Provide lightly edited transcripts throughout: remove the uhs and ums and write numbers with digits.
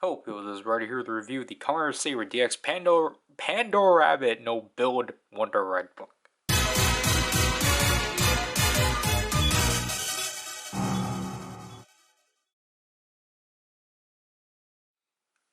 Hello people, this is Ryder here to review the Kamen Saber DX Pandorabbit No Build Wonder Red book.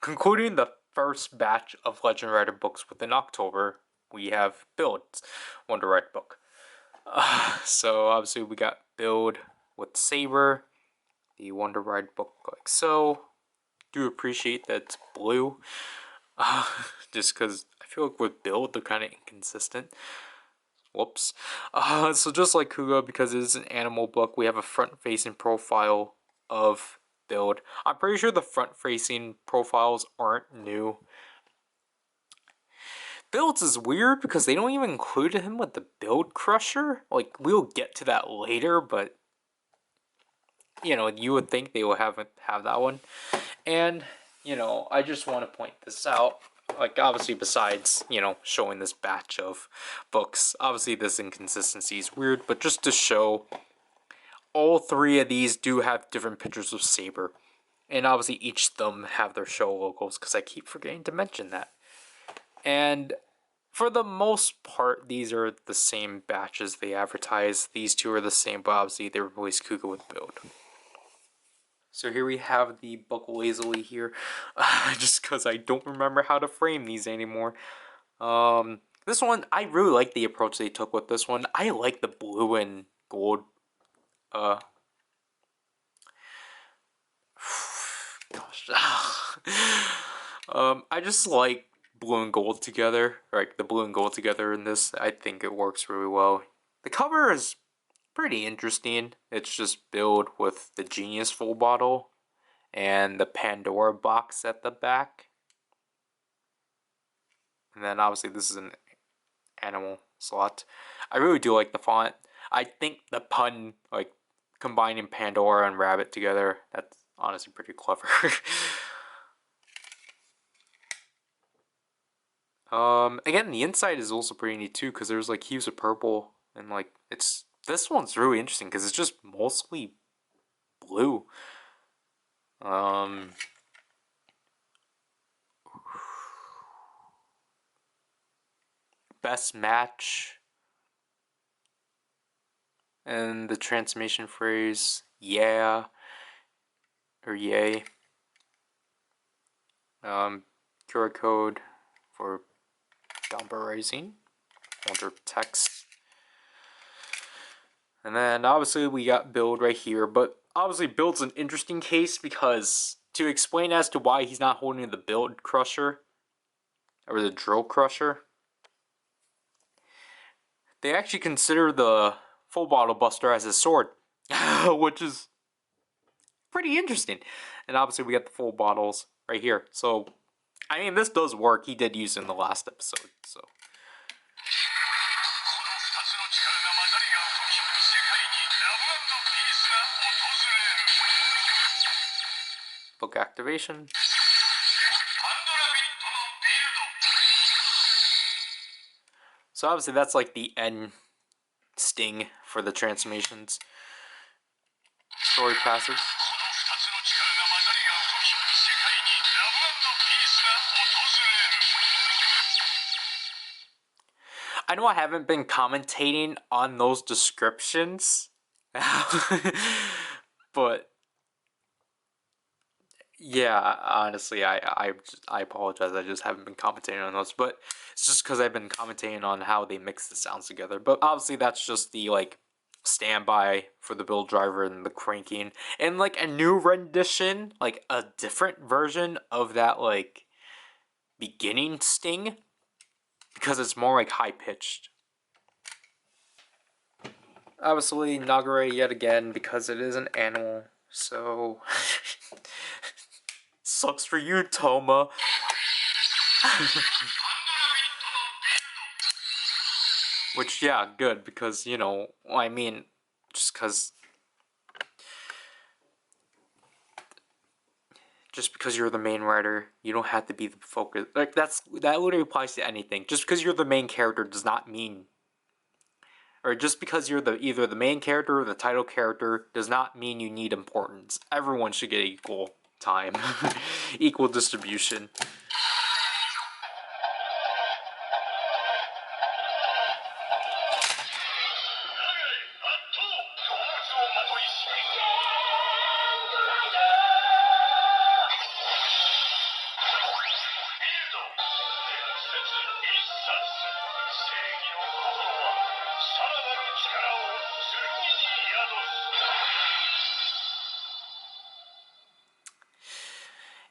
Concluding the first batch of Legend Rider books within October, we have Build Wonder Red book. So obviously we got Build with Saber, the Wonder Red book like so. Do appreciate that it's blue, just because I feel like with Build they're kind of inconsistent. Whoops. So just like Kuga, because it is an animal book, we have a front-facing profile of Build. I'm pretty sure the front-facing profiles aren't new. Build's is weird because they don't even include him with the Build Crusher. Like, we'll get to that later, but you know, you would think they will have that one. And, you know, I just want to point this out. Like, obviously, besides, you know, showing this batch of books, obviously this inconsistency is weird, but just to show, all three of these do have different pictures of Saber. And obviously each of them have their show logos, because I keep forgetting to mention that. And for the most part, these are the same batches they advertise. These two are the same, but obviously they replace Kuga with Build. So here we have the book lazily here, just because I don't remember how to frame these anymore. This one, I really like the approach they took with this one. I like the blue and gold. Gosh. I just like blue and gold together, like the blue and gold together in this. I think it works really well. The cover is pretty interesting. It's just Build with the Genius full bottle and the Pandora box at the back. And then obviously this is an animal slot. I really do like the font. I think the pun, like combining Pandora and Rabbit together, that's honestly pretty clever. Again, the inside is also pretty neat too, because there's like hues of purple, and like this one's really interesting because it's just mostly blue. Best match, and the transformation phrase yeah or yay. QR code for Dumper Rising, under text. And then obviously we got Build right here, but obviously Build's an interesting case because to explain as to why he's not holding the Build Crusher or the Drill Crusher, they actually consider the Full Bottle Buster as his sword, which is pretty interesting. And obviously we got the full bottles right here. So, I mean, this does work. He did use it in the last episode, so. Book activation. So obviously that's like the end sting for the transformations. Story passage. I know I haven't been commentating on those descriptions, but yeah, honestly, I apologize. I just haven't been commentating on those, but it's just because I've been commentating on how they mix the sounds together. But obviously, that's just the like standby for the build driver and the cranking, and like a new rendition, like a different version of that like beginning sting, because it's more like high pitched. Obviously, Nagare yet again because it is an animal, so. Sucks for you, Toma. Which, yeah, good, because, you know, I mean, just because you're the main writer, you don't have to be the focus. Like, that literally applies to anything. Just because you're the main character does not mean, or just because you're either the main character or the title character does not mean you need importance. Everyone should get equal time. Equal distribution.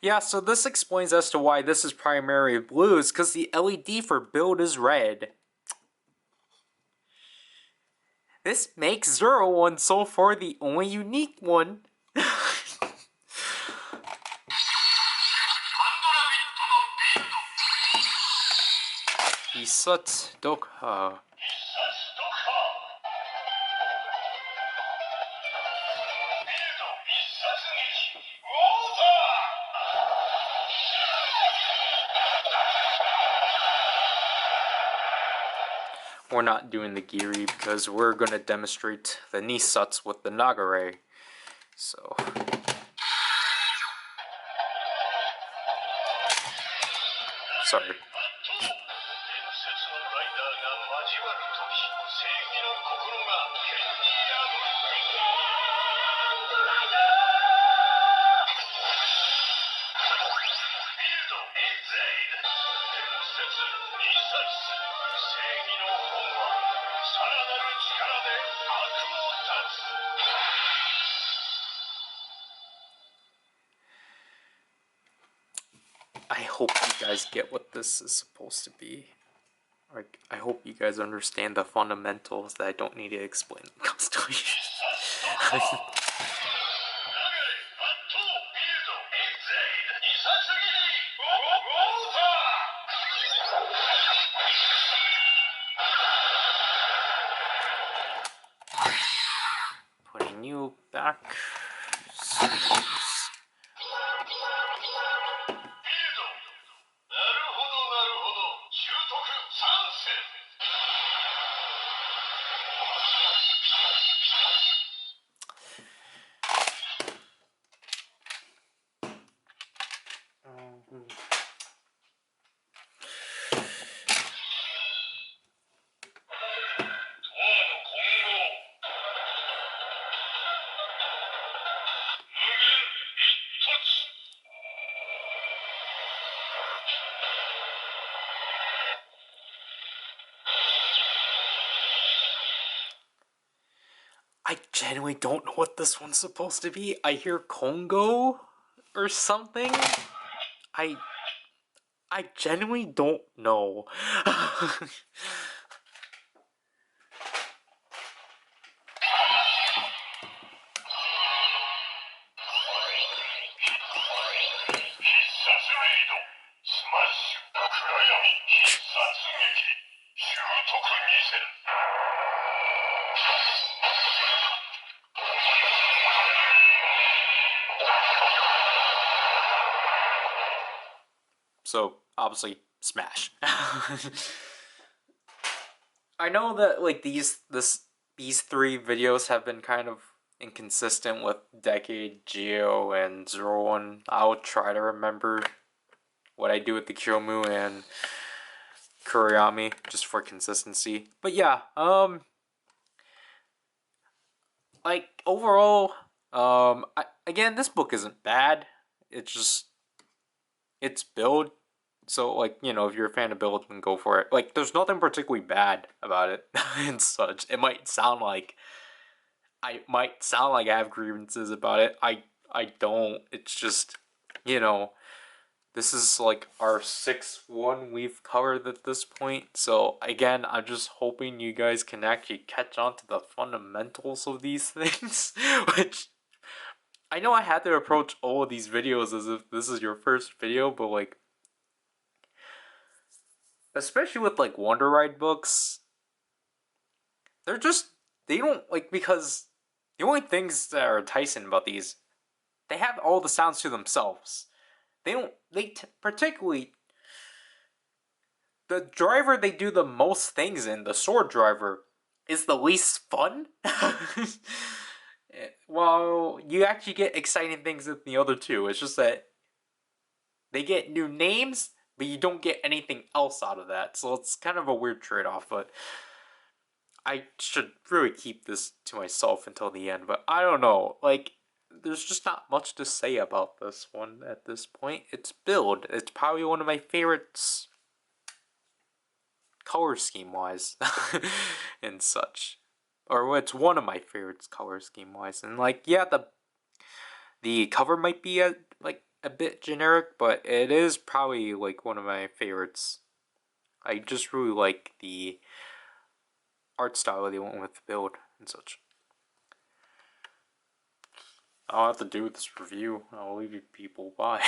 Yeah, so this explains as to why this is primary blue, is because the LED for build is red. This makes Zero One so far the only unique one. Isat Dokha. We're not doing the Giri because we're going to demonstrate the Nisatsu with the Nagare. So. Sorry. I hope you guys get what this is supposed to be. Like, I hope you guys understand the fundamentals that I don't need to explain the constellation. Putting you back. I genuinely don't know what this one's supposed to be. I hear Congo or something. I genuinely don't know. So, obviously, Smash. I know that like these three videos have been kind of inconsistent with Decade, Geo, and Zero One. I'll try to remember what I do with the Kyomu and Kuriyami just for consistency. But yeah, like overall, again, this book isn't bad. It's just it's build. So like, you know, if you're a fan of build, then go for it. Like, there's nothing particularly bad about it and such. It might sound like I have grievances about it. I don't. It's just, you know, this is like our 6th one we've covered at this point. So again, I'm just hoping you guys can actually catch on to the fundamentals of these things, which I know I had to approach all of these videos as if this is your first video, but like, especially with like Wonder Ride books, they don't like, because the only things that are enticing about these, they have all the sounds to themselves. Particularly the driver they do the most things in, the sword driver, is the least fun. Well, you actually get exciting things in the other two. It's just that they get new names, but you don't get anything else out of that. So it's kind of a weird trade-off, but I should really keep this to myself until the end. But I don't know. Like, there's just not much to say about this one at this point. It's build. It's probably one of my favorites color scheme wise and such. Or it's one of my favorites color scheme wise. And like, yeah, the cover might be a bit generic, but it is probably like one of my favorites. I just really like the art style they went with the build and such. I'll have to do this review. I'll leave you people. Bye.